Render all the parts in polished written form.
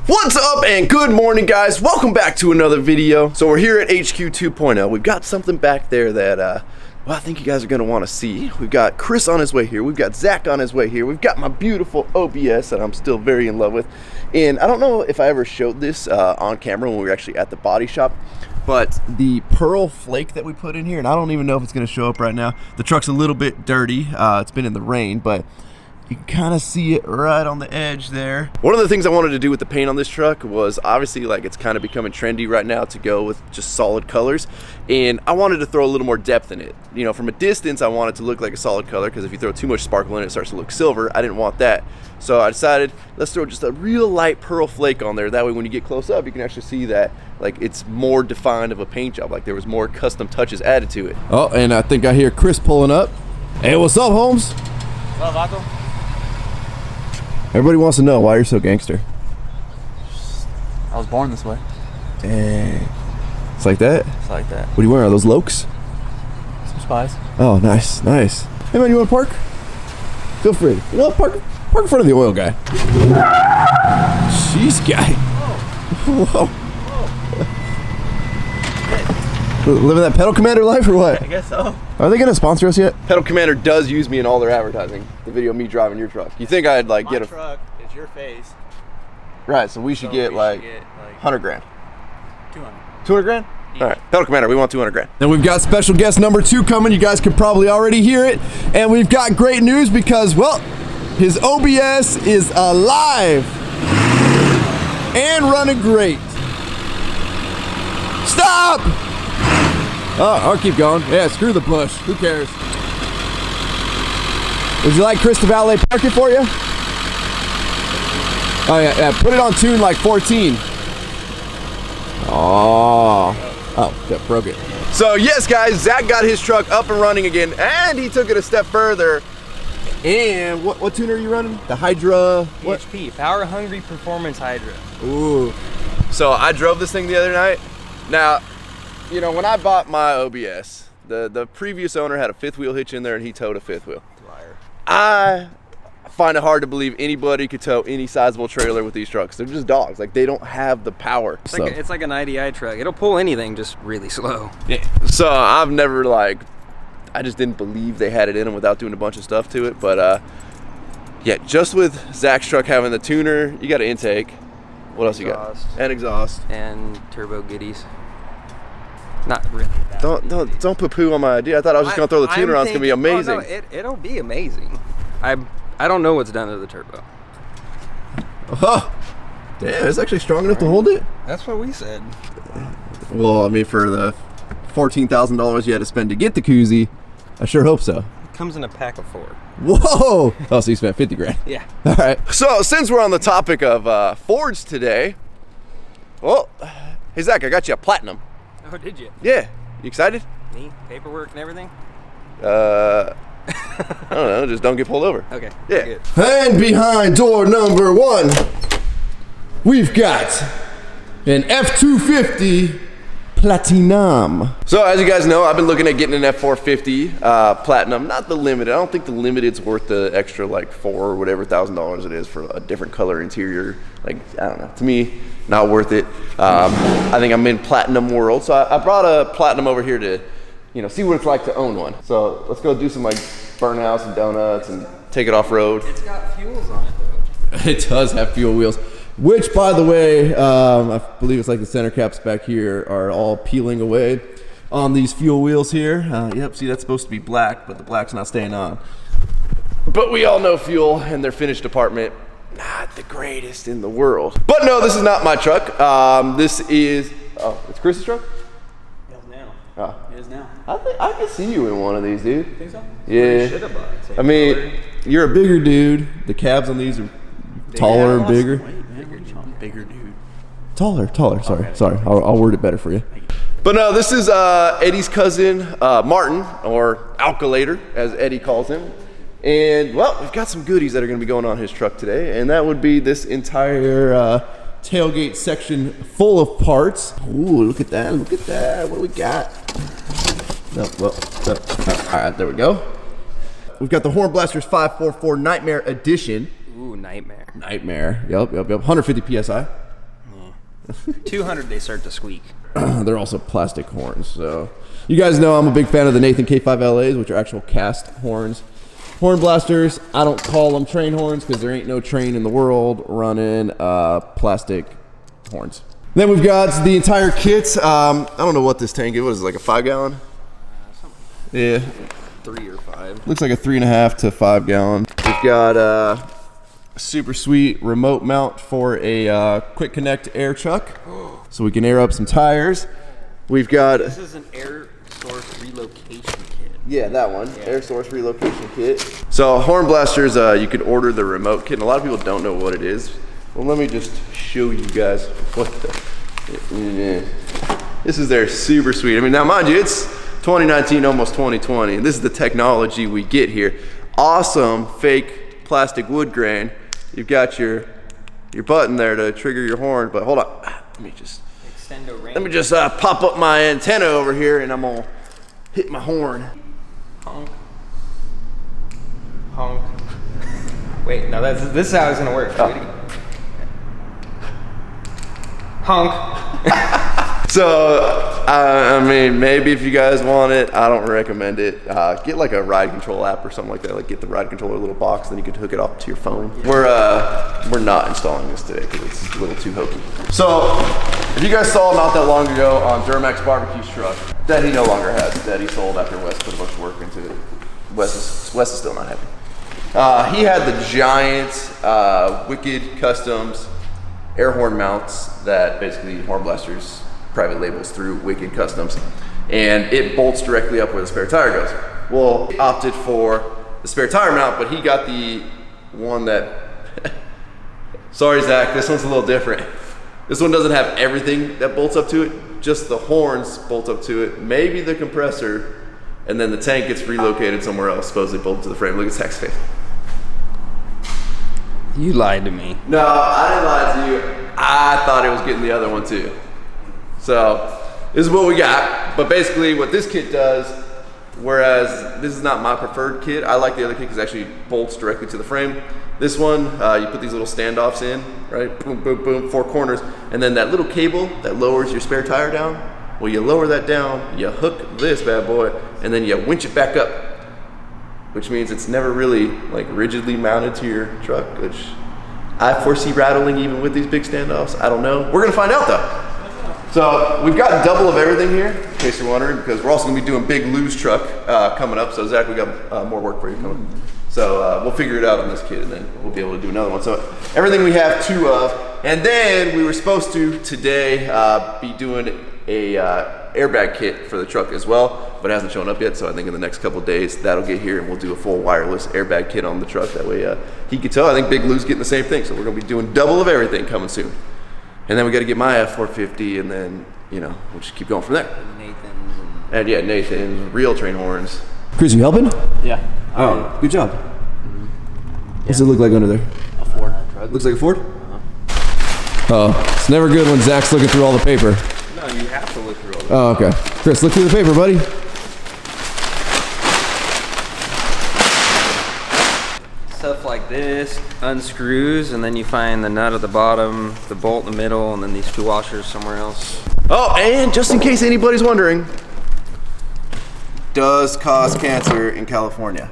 What's up and good morning, guys. Welcome back to another video. So we're here at HQ 2.0. We've got something back there that well, I think you guys are gonna want to see. We've got Chris on his way here. We've got Zach on his way here. We've got my beautiful OBS that I'm still very in love with. And I don't know if I ever showed this on camera when we were actually at the body shop, but the pearl flake that we put in here, and I don't even know if it's gonna show up right now. The truck's a little bit dirty. It's been in the rain, but you can kind of see it right on the edge there. One of the things I wanted to do with the paint on this truck was obviously, like, it's kind of becoming trendy right now to go with just solid colors, and I wanted to throw a little more depth in it. You know, from a distance I want it to look like a solid color, because if you throw too much sparkle in it, it starts to look silver. I didn't want that, so I decided let's throw just a real light pearl flake on there. That way when you get close up you can actually see that, like, it's more defined of a paint job, like there was more custom touches added to it. Oh, and I think I hear Chris pulling up. Hey, what's up, Holmes? What's up, Vato? Everybody wants to know why you're so gangster. I was born this way. Dang. It's like that? It's like that. What are you wearing? Are those Lokes? Some spies. Oh, nice, nice. Hey man, you want to park? Feel free. You know what? Park in front of the oil guy. Jeez, guy. Whoa. Whoa. Living that Pedal Commander life or what? I guess so. Are they gonna sponsor us yet? Pedal Commander does use me in all their advertising. The video of me driving your truck. You think I'd like My get a truck is your face. Right, so we should get like 100 grand. 200. 200 grand? Yeah. All right, Pedal Commander, we want 200 grand. Then we've got special guest number 2 coming. You guys could probably already hear it. And we've got great news because, well, his OBS is alive and running great. Stop! Oh, I'll keep going. Yeah, screw the bush. Who cares? Would you like Chris to valet park it for you? Oh, yeah, put it on tune like 14. Oh, that broke it. So, yes, guys, Zach got his truck up and running again, and he took it a step further. And what tune are you running? The Hydra? What? PHP, Power Hungry Performance Hydra. Ooh. So, I drove this thing the other night. Now, you know, when I bought my OBS, the previous owner had a 5th wheel hitch in there, and he towed a 5th wheel. Liar. I find it hard to believe anybody could tow any sizable trailer with these trucks. They're just dogs. Like, they don't have the power. It's like an IDI truck. It'll pull anything, just really slow. Yeah. So I've never, like, I just didn't believe they had it in them without doing a bunch of stuff to it. But yeah, just with Zach's truck having the tuner, you got an intake. What else you got? And exhaust. And turbo giddies. Not really. Don't poo-poo on my idea. I thought I was just gonna throw the tuner on. It's gonna be amazing. Oh, no, it'll be amazing. I don't know what's done to the turbo. Oh, damn! It's actually strong enough to hold it. That's what we said. Well, I mean, for the $14,000 you had to spend to get the koozie, I sure hope so. It comes in a pack of 4. Whoa! Oh, so you spent 50 grand. Yeah. All right. So since we're on the topic of Fords today, well, hey Zach, I got you a platinum. Oh, did you? Yeah. You excited? Neat. Paperwork and everything? I don't know. Just don't get pulled over. Okay. Yeah. Good. And behind door number 1, we've got an F-250 Platinum. So as you guys know, I've been looking at getting an F-450 Platinum, not the Limited. I don't think the Limited's worth the extra like $4,000 or whatever it is for a different color interior. Like, I don't know. To me, not worth it. I think I'm in Platinum world, so I brought a Platinum over here to, you know, see what it's like to own one. So let's go do some like burnouts and donuts and take it off road. It's got fuels on it though. It does have fuel wheels, which, by the way, I believe it's like the center caps back here are all peeling away on these fuel wheels here. Yep, see, that's supposed to be black, but the black's not staying on. But we all know fuel and their finish department, not the greatest in the world. But no, this is not my truck. This is, it's Chris's truck? It is now. Oh. It is now. I think I could see you in one of these, dude. Think so? Yeah. I mean, you're a bigger dude. The cabs on these are taller and bigger. Bigger dude. Taller. Sorry. I'll word it better for you. But no, this is Eddie's cousin, Martin, or Alcalator, as Eddie calls him. And, well, we've got some goodies that are going to be going on his truck today, and that would be this entire tailgate section full of parts. Ooh, look at that. What do we got? All right, there we go. We've got the Horn Blasters 544 Nightmare Edition. Ooh, Nightmare. Nightmare. Yep. 150 PSI. 200 they start to squeak. They're also plastic horns. So you guys know I'm a big fan of the Nathan K5LAs, which are actual cast horns. Horn blasters, I don't call them train horns because there ain't no train in the world running plastic horns. Then we've got the entire kit. I don't know what this tank is. What is it, like a 5 gallon? Yeah. 3 or 5. Looks like a 3.5 to 5 gallon. We've got a super sweet remote mount for a quick connect air chuck, so we can air up some tires. We've got. This is an air source relocation kit. Yeah, that one. Yeah. Air source relocation kit. So horn blasters, you can order the remote kit, and a lot of people don't know what it is. Well, let me just show you guys what the. This is their super sweet. I mean, now mind you, it's 2019, almost 2020, and this is the technology we get here. Awesome fake plastic wood grain. You've got your button there to trigger your horn, but hold on. Let me just pop up my antenna over here, and I'm gonna hit my horn. Honk. Honk. Wait, no, this is how it's gonna work. Oh. Honk. So, I mean, maybe if you guys want it, I don't recommend it. Get like a ride control app or something like that. Like get the ride controller little box, then you can hook it up to your phone. Yeah. We're not installing this today because it's a little too hokey. So, if you guys saw not that long ago on Dmax Barbecue's truck, that he no longer has, that he sold after Wes put a bunch of work into it. Wes is still not happy. He had the giant Wicked Customs air horn mounts that basically horn blasters private labels through Wicked Customs, and it bolts directly up where the spare tire goes. Well, he opted for the spare tire mount, but he got the one that sorry Zach, this one's a little different. This one doesn't have everything that bolts up to it, just the horns bolt up to it, maybe the compressor, and then the tank gets relocated somewhere else, supposedly bolted to the frame. Look at Zach's face. You lied to me. No, I didn't lie to you. I thought it was getting the other one too. So this is what we got. But basically what this kit does, whereas this is not my preferred kit, I like the other kit because it actually bolts directly to the frame. This one, you put these little standoffs in, right? Boom, boom, boom, 4 corners. And then that little cable that lowers your spare tire down, well, you lower that down, you hook this bad boy, and then you winch it back up, which means it's never really like rigidly mounted to your truck, which I foresee rattling even with these big standoffs. I don't know. We're gonna find out though. So we've got double of everything here, in case you're wondering, because we're also gonna be doing big Lou's truck coming up. So Zach, we got more work for you coming. So we'll figure it out on this kit, and then we'll be able to do another one. So everything we have 2 of, and then we were supposed to today be doing a airbag kit for the truck as well, but it hasn't shown up yet. So I think in the next couple of days that'll get here, and we'll do a full wireless airbag kit on the truck. That way he can tell. I think Big Lou's getting the same thing. So we're gonna be doing double of everything coming soon. And then we got to get my F450, and then, you know, we'll just keep going from there. Nathan's. And yeah, Nathan's, real train horns. Chris, you helping? Yeah. Oh, good job. What does it look like under there? A Ford truck. Looks like a Ford? Oh, it's never good when Zach's looking through all the paper. No, you have to look through all the Oh, okay. Chris, look through the paper, buddy. Stuff like this unscrews, and then you find the nut at the bottom, the bolt in the middle, and then these 2 washers somewhere else. Oh, and just in case anybody's wondering, does cause cancer in California.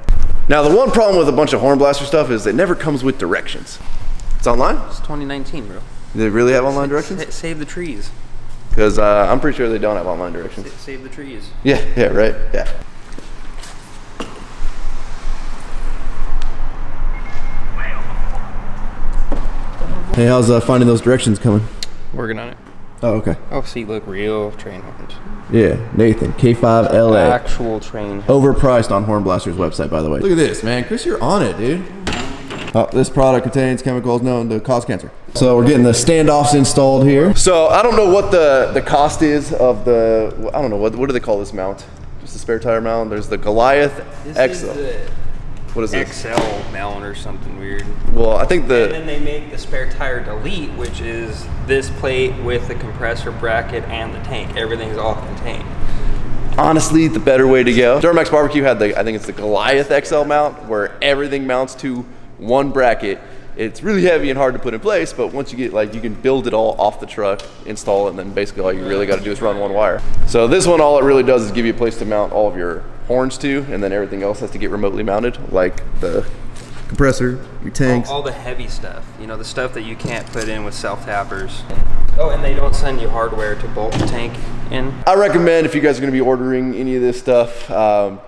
Now, the one problem with a bunch of horn blaster stuff is it never comes with directions. It's online? It's 2019, bro. Do they really have online directions? Save the trees. Because I'm pretty sure they don't have online directions. Save the trees. Yeah, right, yeah. Hey, how's finding those directions coming? Working on it. Oh, okay. Oh, see, look, real train horns. Yeah, Nathan, K5LA. Actual train. Overpriced on Horn Blaster's website, by the way. Look at this, man. Chris, you're on it, dude. Oh, this product contains chemicals known to cause cancer. So we're getting the standoffs installed here. So I don't know what the cost is of the, I don't know, what do they call this mount? Just a spare tire mount. There's the Goliath XL. What is this? XL mount or something weird. Well, I think And then they make the spare tire delete, which is this plate with the compressor bracket and the tank. Everything's all contained. Honestly, the better way to go. Dmax Barbecue had I think it's the Goliath XL mount, where everything mounts to one bracket. It's really heavy and hard to put in place, but once you get like, you can build it all off the truck, install it, and then basically all you really got to do is run one wire. So this one, all it really does is give you a place to mount all of your horns to, and then everything else has to get remotely mounted, like the compressor, your tanks. All the heavy stuff, you know, the stuff that you can't put in with self-tappers. Oh, and they don't send you hardware to bolt the tank in. I recommend if you guys are going to be ordering any of this stuff,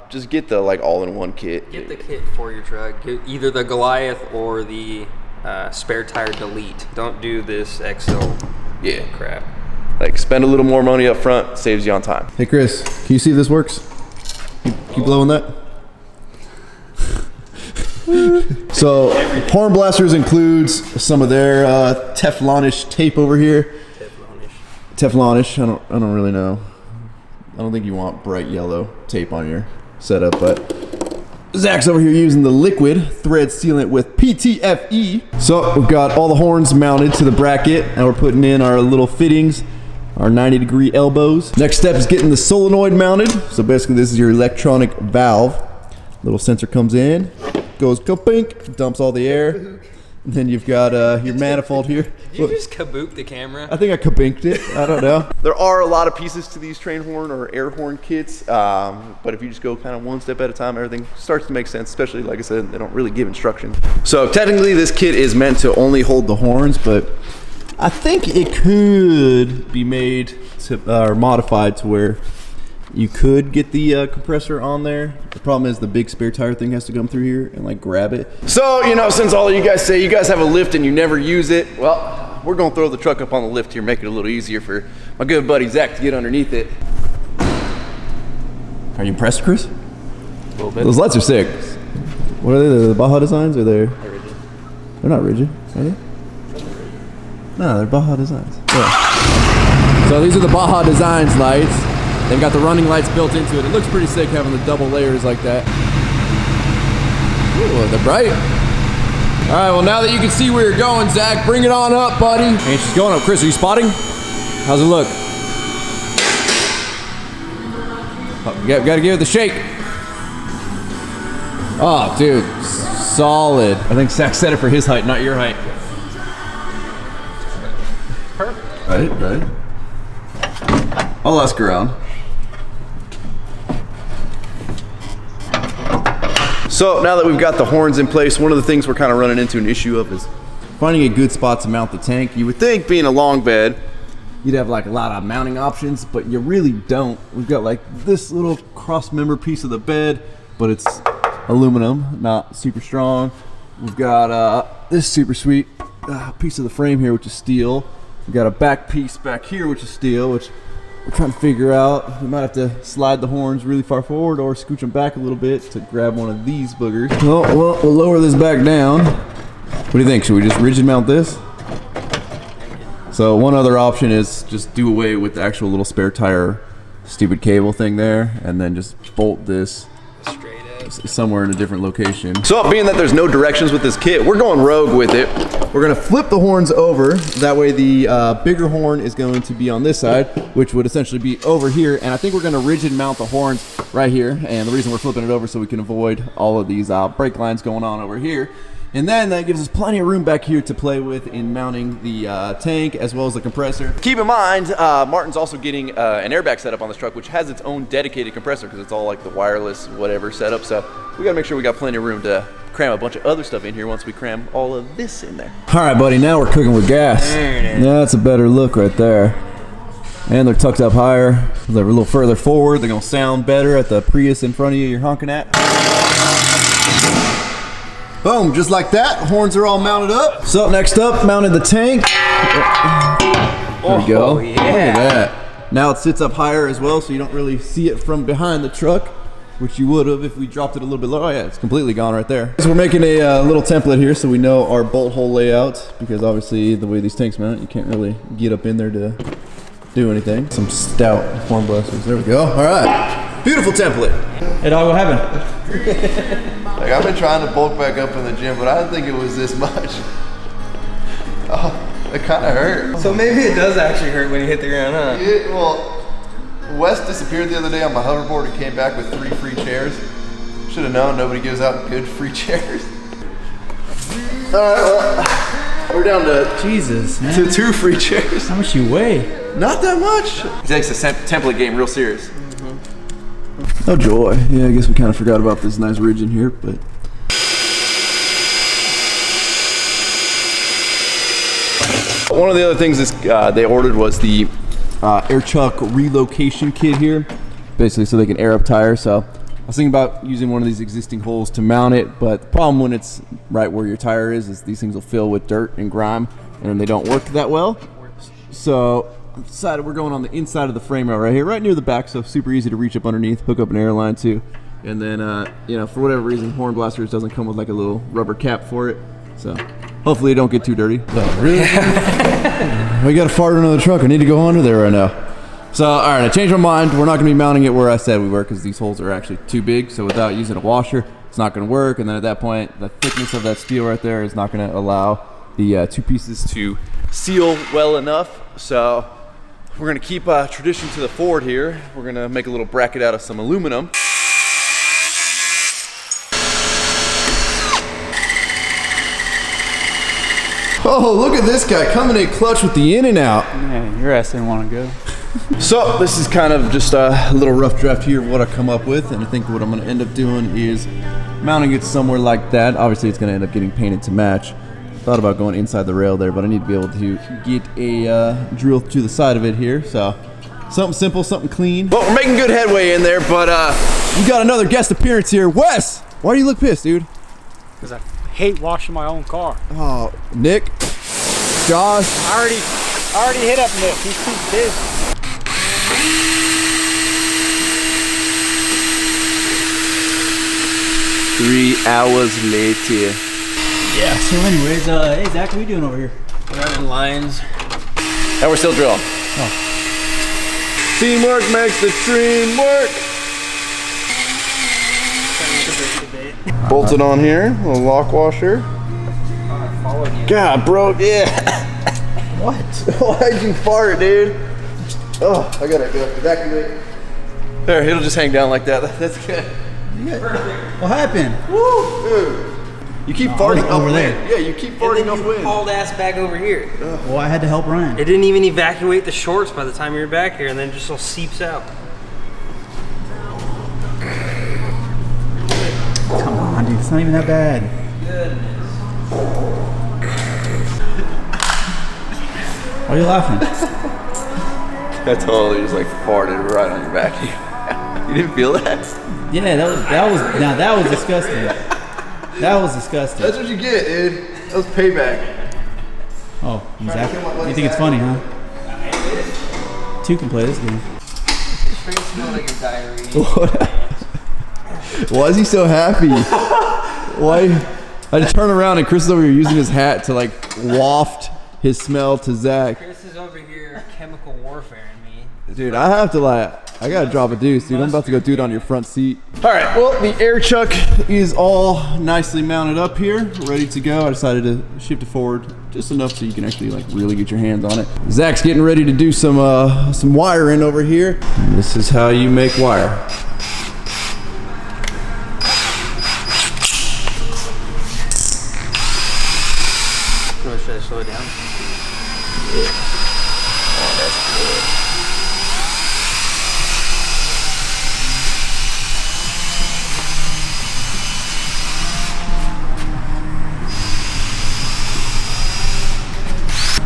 just get the like all-in-one kit. Get the kit for your truck. Get either the Goliath or the spare tire delete. Don't do this XL crap. Like, spend a little more money up front, saves you on time. Hey Chris, can you see if this works? Keep blowing that. So horn blasters includes some of their Teflonish tape over here. Teflonish. I don't really know. I don't think you want bright yellow tape on your setup, but Zach's over here using the liquid thread sealant with PTFE. So we've got all the horns mounted to the bracket, and we're putting in our little fittings, our 90-degree elbows. Next step is getting the solenoid mounted. So basically this is your electronic valve. Little sensor comes in, goes ka-pink, dumps all the air. And then you've got your manifold here. Did you just kabook the camera? I think I ka-pinked it. I don't know. There are a lot of pieces to these train horn or air horn kits, but if you just go kind of one step at a time, everything starts to make sense, especially, like I said, they don't really give instructions. So technically this kit is meant to only hold the horns, but I think it could be made to, or modified to where you could get the compressor on there. The problem is the big spare tire thing has to come through here and like grab it. So, you know, since all of you guys say you guys have a lift and you never use it, well, we're gonna throw the truck up on the lift here, make it a little easier for my good buddy Zach to get underneath it. Are you impressed, Chris? A little bit. Those lights are sick. What are they? The Baja designs, or they're Rigid. they're not rigid, are they? No, they're Baja designs. Yeah. So these are the Baja designs lights. They've got the running lights built into it. It looks pretty sick having the double layers like that. Ooh, they're bright. All right, well, now that you can see where you're going, Zach, bring it on up, buddy. And she's going up. Chris, are you spotting? How's it look? Oh, you got to give it the shake. Oh, dude, solid. I think Zach set it for his height, not your height. Perfect. Right. I'll ask around. So now that we've got the horns in place, one of the things we're kind of running into an issue of is Finding a good spot to mount the tank. you would think being a long bed, You'd have like a lot of mounting options, but you really don't. We've got like this little cross member piece of the bed, but it's aluminum, not super strong. We've got this super sweet piece of the frame here, which is steel. We've got a back piece back here, which is steel, which we're trying to figure out. We might have to slide the horns really far forward or scooch them back a little bit to grab one of these boogers. Well, we'll lower this back down. What do you think? Should we just rigid mount this? So one other option is just do away with the actual little spare tire stupid cable thing there, and then just bolt this Straight up. somewhere in a different location. so being that there's no directions with this kit, we're going rogue with it. We're gonna flip the horns over. That way the bigger horn is going to be on this side, which would essentially be over here. And I think we're gonna rigid mount the horns right here. And the reason we're flipping it over so we can avoid all of these brake lines going on over here. And then that gives us plenty of room back here to play with in mounting the tank as well as the compressor. Keep in mind, Martin's also getting an airbag setup on this truck, which has its own dedicated compressor because it's all like the wireless whatever setup. So we gotta make sure we got plenty of room to cram a bunch of other stuff in here once we cram all of this in there. All right, buddy, now we're cooking with gas. That's a better look right there. And they're tucked up higher. They're a little further forward. They're gonna sound better at the Prius in front of you you're honking at. Boom, just like that. Horns are all mounted up. So next up, mounted the tank. There we go. Yeah. Look at that. Now it sits up higher as well, so you don't really see it from behind the truck, which you would have if we dropped it a little bit lower. Oh yeah, it's completely gone right there. So we're making a little template here so we know our bolt hole layout, because obviously the way these tanks mount, you can't really get up in there to do anything. Some stout horn blasters. There we go. All right. Beautiful template. It all will happen. Like, I've been trying to bulk back up in the gym, but I didn't think it was this much. Oh, it kind of hurt. So maybe it does actually hurt when you hit the ground, huh? Yeah, well, Wes disappeared the other day on my hoverboard and came back with 3 free chairs. Should have known nobody gives out good free chairs. well, we're down to Jesus, man. to 2 free chairs. How much you weigh? Not that much. He takes the template game real serious. Oh joy. Yeah, I guess we kind of forgot about this nice ridge in here, but. One of the other things they ordered was the air chuck relocation kit here, basically so they can air up tires. So I was thinking about using one of these existing holes to mount it, but the problem when it's right where your tire is these things will fill with dirt and grime, and then they don't work that well. So I decided we're going on the inside of the frame rail right here, right near the back, so super easy to reach up underneath, hook up an air line too. And then, you know, for whatever reason, Horn Blasters doesn't come with like a little rubber cap for it, so hopefully it don't get too dirty. Oh, really? We got to fart under the truck. I need to go under there right now. So, all right, I changed my mind. We're not going to be mounting it where I said we were because these holes are actually too big. So without using a washer, it's not going to work. And then at that point, the thickness of that steel right there is not going to allow the 2 pieces to seal well enough. So we're going to keep tradition to the Ford here. We're going to make a little bracket out of some aluminum. Oh, look at this guy coming in clutch with the in and out. Man, your ass didn't want to go. So this is kind of just a little rough draft here of what I come up with, and I think what I'm going to end up doing is mounting it somewhere like that. Obviously it's going to end up getting painted to match. Thought about going inside the rail there, but I need to be able to get a drill to the side of it here. So something simple, something clean. Well, we're making good headway in there, but we got another guest appearance here. Wes, why do you look pissed, dude? Because I hate washing my own car. Oh, Nick, Josh. I already hit up Nick. He's too busy. Three hours later. Yeah. So anyways, hey Zach, what are you doing over here? Running lines. And we're still drilling. Teamwork makes the dream work. Bolted on here, a little lock washer. God, bro, yeah. What? Why'd you fart, dude? Oh, I gotta go evacuate. There, it'll just hang down like that. That's good. What happened? Woo, dude. You keep farting over upwind. there. Yeah, you keep farting upwind. Hauled ass back over here. Well, I had to help Ryan. It didn't even evacuate the shorts by the time you were back here, and then it just all seeps out. Come on, dude. It's not even that bad. Goodness. Why are you laughing? I totally just like farted right on your back. You didn't feel that? Yeah, that was disgusting. That was disgusting. That's what you get, dude. That was payback. Oh, Zach, you think it's funny, huh? 2 can play this game. Straight smell like your diarrhea. Why is he so happy? Why? I just turn around and Chris is over here using his hat to like waft his smell to Zach. Chris is over here chemical warfare in me. Dude, I have to like, I gotta drop a deuce, dude. I'm about to go do it on your front seat. All right, well, the air chuck is all nicely mounted up here, ready to go. I decided to shift it forward just enough so you can actually like really get your hands on it. Zach's getting ready to do some wiring over here. And this is how you make wire. Should I slow it down? Oh, that's good.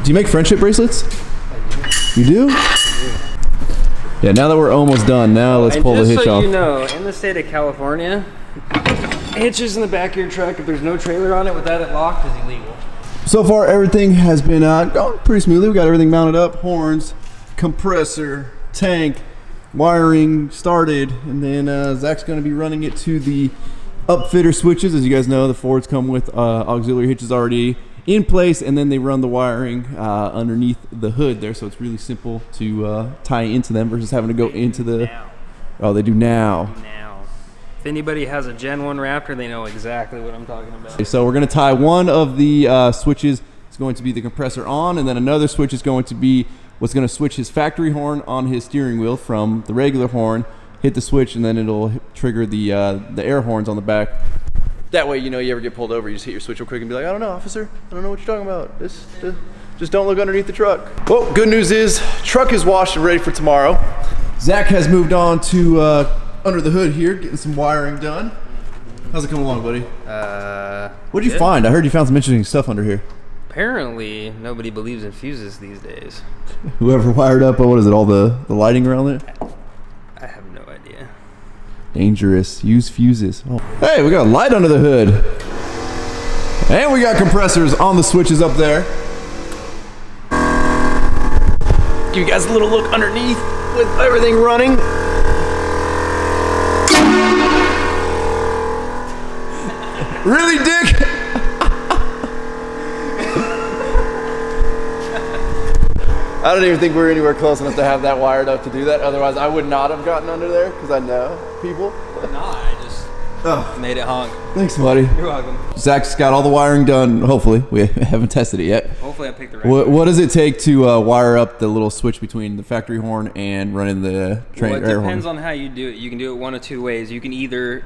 Do you make friendship bracelets? You do? Yeah, now that we're almost done, now let's pull the hitch so off. You know, in the state of California, hitches in the back of your truck, if there's no trailer on it without it locked, is illegal. So far, everything has been going pretty smoothly. We got everything mounted up, horns, compressor, tank, wiring started, and then Zach's going to be running it to the upfitter switches. As you guys know, the Fords come with auxiliary hitches already in place, and then they run the wiring underneath the hood there, so it's really simple to tie into them versus having to go into the... Now. Oh, they do now. If anybody has a Gen 1 Raptor, they know exactly what I'm talking about. So we're going to tie one of the switches. It's going to be the compressor on, and then another switch is going to be what's going to switch his factory horn on his steering wheel from the regular horn, hit the switch, and then it'll trigger the air horns on the back. That way, you know, you ever get pulled over, you just hit your switch real quick and be like, I don't know, officer. I don't know what you're talking about. Just don't look underneath the truck. Well, good news is, truck is washed and ready for tomorrow. Zach has moved on to under the hood here, getting some wiring done. How's it coming along, buddy? What'd you find? I heard you found some interesting stuff under here. Apparently, nobody believes in fuses these days. Whoever wired up, what is it, all the lighting around there? I have no idea. Dangerous. Use fuses. Oh. Hey, we got a light under the hood. And we got compressors on the switches up there. Give you guys a little look underneath with everything running. Really, Dick? I don't even think we're anywhere close enough to have that wired up to do that. Otherwise, I would not have gotten under there because I know people. No, I just made it honk. Thanks, buddy. You're welcome. Zach's got all the wiring done, hopefully. We haven't tested it yet. Hopefully I picked the right What does it take to wire up the little switch between the factory horn and running the train Well, it air horn? depends on how you do it. You can do it one of two ways. You can either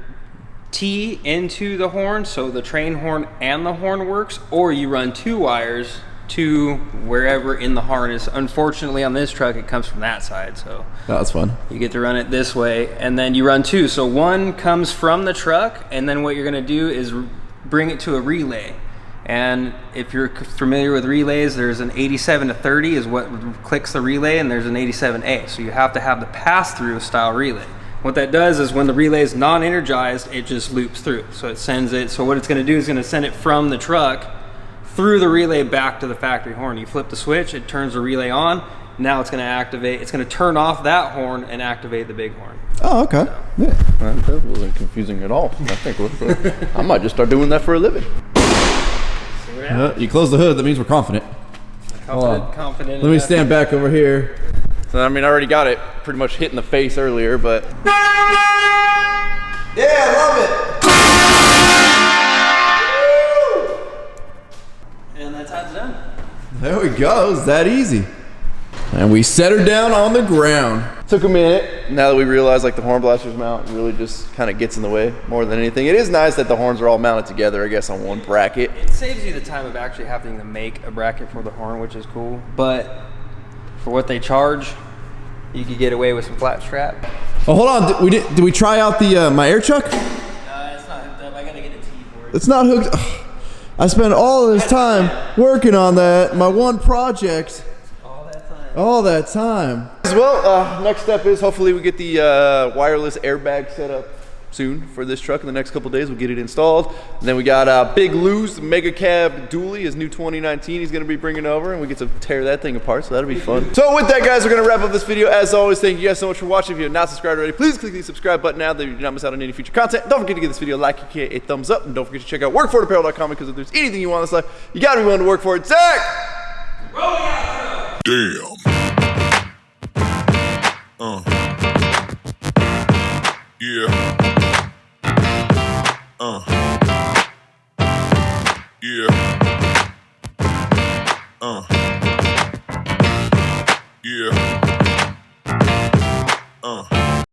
tee into the horn, so the train horn and the horn works, or you run two wires to wherever in the harness. Unfortunately, on this truck, it comes from that side, so That's fun. you get to run it this way, and then you run two. So one comes from the truck, and then what you're gonna do is bring it to a relay. And if you're familiar with relays, there's an 87 to 30 is what clicks the relay, and there's an 87A. So you have to have the pass-through style relay. What that does is when the relay is non-energized, it just loops through. So it sends it, so what it's gonna do is gonna send it from the truck through the relay back to the factory horn. You flip the switch, it turns the relay on. Now it's gonna activate, it's gonna turn off that horn and activate the big horn. Oh, okay. So. Yeah. That wasn't confusing at all. I think I might just start doing that for a living. You close the hood, that means we're confident. Confident. Let me stand back over here. So, I mean, I already got it pretty much hit in the face earlier, but. Yeah, I love it. And that's how it's done. There we go. It's that easy. And we set her down on the ground. Took a minute. Now that we realize like the horn blaster's mount really just kind of gets in the way more than anything. It is nice that the horns are all mounted together, I guess, on one bracket. It saves you the time of actually having to make a bracket for the horn, which is cool. But for what they charge, you could get away with some flat strap. Oh, hold on. Did we try out the my air chuck? No, it's not hooked up. I gotta get a T for it. It's not hooked. Ugh. I spent all this time working on that. My one project. All that time. Well, next step is hopefully we get the wireless airbag set up soon for this truck. In the next couple days, we'll get it installed. And then we got Big Lou's Mega Cab Dually, his new 2019 he's gonna be bringing over, and we get to tear that thing apart, so that'll be fun. So with that, guys, we're gonna wrap up this video. As always, thank you guys so much for watching. If you have not subscribed already, please click the subscribe button now that you do not miss out on any future content. Don't forget to give this video a like, a thumbs up, and don't forget to check out workforapparel.com because if there's anything you want in this life, you gotta be willing to work for it. Zach! Damn.